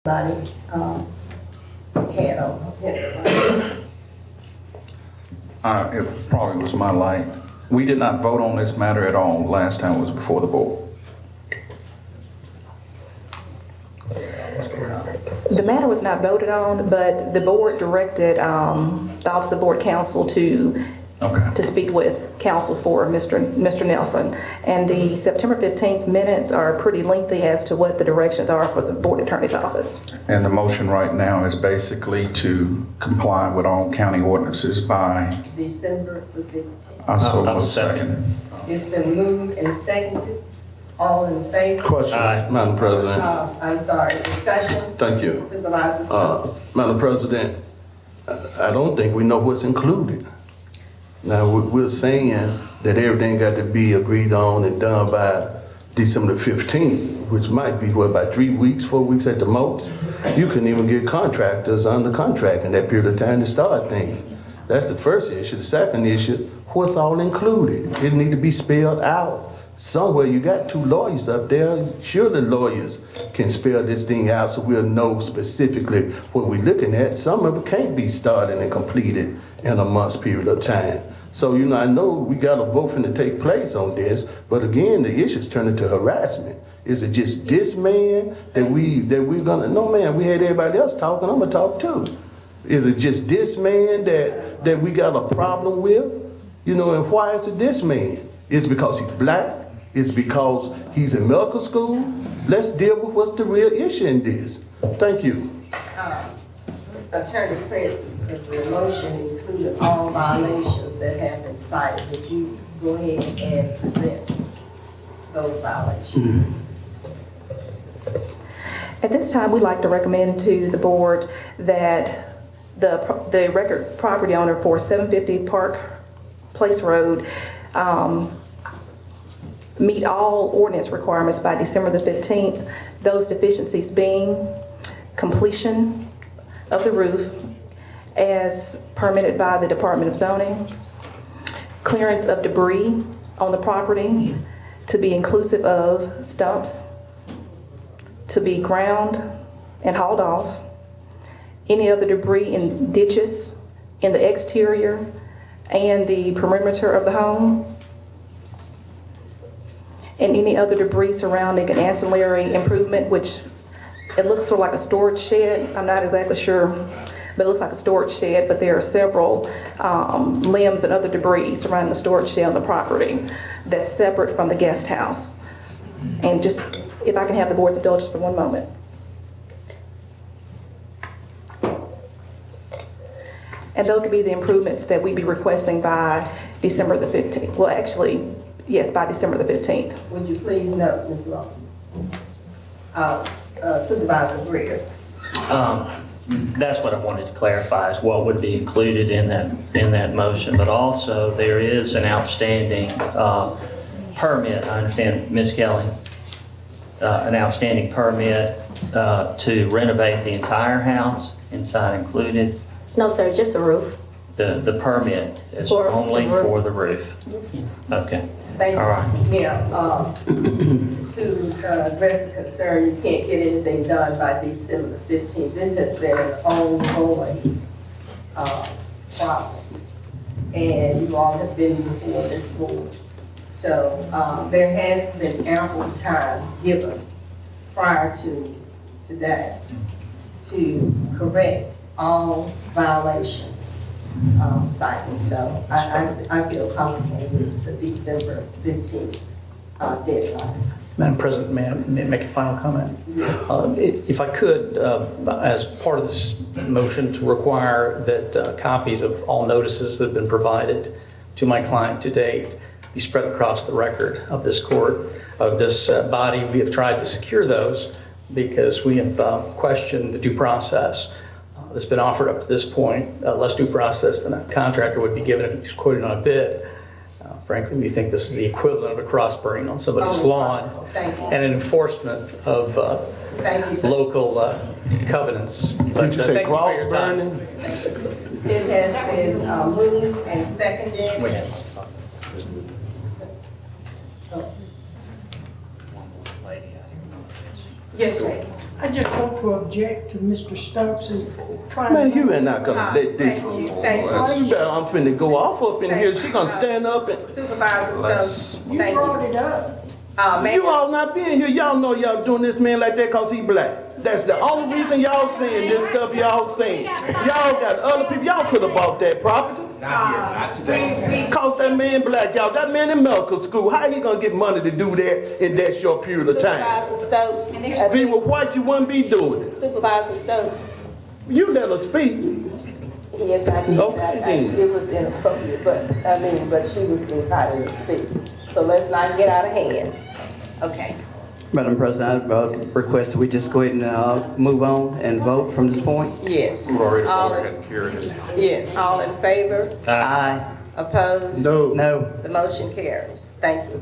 Body had on. It probably was my light. We did not vote on this matter at all last time it was before the board. The matter was not voted on, but the board directed the Office of Board Counsel to speak with counsel for Mr. Nelson. And the September 15th minutes are pretty lengthy as to what the directions are for the board attorney's office. And the motion right now is basically to comply with all county ordinances by December the 15th. I so moved second. It's been moved and seconded. All in favor? Question, Madam President. I'm sorry, discussion? Thank you. Supervisor Stokes. Madam President, I don't think we know what's included. Now, we're saying that everything got to be agreed on and done by December 15th, which might be, what, about 3 weeks, 4 weeks at the most? You couldn't even get contractors under contract in that period of time to start things. That's the first issue. The second issue, what's all included? It need to be spelled out. Somewhere you got two lawyers up there. Sure, the lawyers can spell this thing out so we'll know specifically what we're looking at. Some of it can't be started and completed in a month's period of time. So, I know we got a vote to take place on this, but again, the issue's turned into harassment. Is it just this man that we're gonna, no man, we had everybody else talking, I'm gonna talk too. Is it just this man that we got a problem with? And why is it this man? Is it because he's black? Is it because he's in medical school? Let's deal with what's the real issue in this. Thank you. Attorney President, if the motion included all violations that have been cited, would you go ahead and present those violations? At this time, we'd like to recommend to the board that the record property owner for 750 Park Place Road meet all ordinance requirements by December the 15th. Those deficiencies being completion of the roof as permitted by the Department of Zoning, clearance of debris on the property to be inclusive of stumps to be ground and hauled off, any other debris in ditches in the exterior and the perimeter of the home, and any other debris surrounding an ancillary improvement, which it looks sort of like a storage shed. I'm not exactly sure, but it looks like a storage shed, but there are several limbs and other debris surrounding the storage shed on the property that's separate from the guest house. And just, if I can have the board's indulgence for one moment. And those would be the improvements that we'd be requesting by December the 15th. Well, actually, yes, by December the 15th. Would you please note, Ms. Long? Supervisor Greer. That's what I wanted to clarify, is what would be included in that motion. But also, there is an outstanding permit. I understand, Ms. Kelly, an outstanding permit to renovate the entire house, inside included. No, sir, just the roof. The permit is For only the roof. for the roof. Yes. Okay. Thank you. All right. Yeah, to address the concern, you can't get anything done by December 15th. This has been an ongoing problem. And you all have been before this board. So there has been ample time given prior to that to correct all violations cited. So I feel comfortable with the December 15th deadline. Madam President, may I make a final comment? If I could, as part of this motion, to require that copies of all notices that have been provided to my client to date be spread across the record of this court, of this body. We have tried to secure those because we have questioned the due process that's been offered up to this point, less due process than a contractor would be given if he's quoted on a bid. Frankly, we think this is the equivalent of a cross-burning on somebody's lawn and an enforcement of local covenants. But, Did you say thank you for your time. cross-burning? It has been moved and seconded. Yes, ma'am. I just want to object to Mr. Stokes' trying. Man, you ain't not gonna let this. Thank you, thank you. You better, I'm finna go off up in here. She gonna stand up and, Supervisor Stokes, You thank brought you. it up. Ma'am, you all not being here, y'all know y'all doing this man like that cause he black. That's the only reason y'all saying this stuff y'all saying. Y'all got other people, y'all could have bought that property. Cause that man black, y'all. That man in medical school, how he gonna get money to do that in that short period of time? Supervisor Stokes. If he was white, you wouldn't be doing it. Supervisor Stokes. You let her speak. yes, I did. Okay, then. It was inappropriate, but she was entitled to speak. So let's not get out of hand. Okay. Madam President, I request that we just go ahead and move on and vote from this point. Yes. We've already All voted in- and carried it. Yes, all in favor? Aye. Opposed? No. No. The motion carries. Thank you.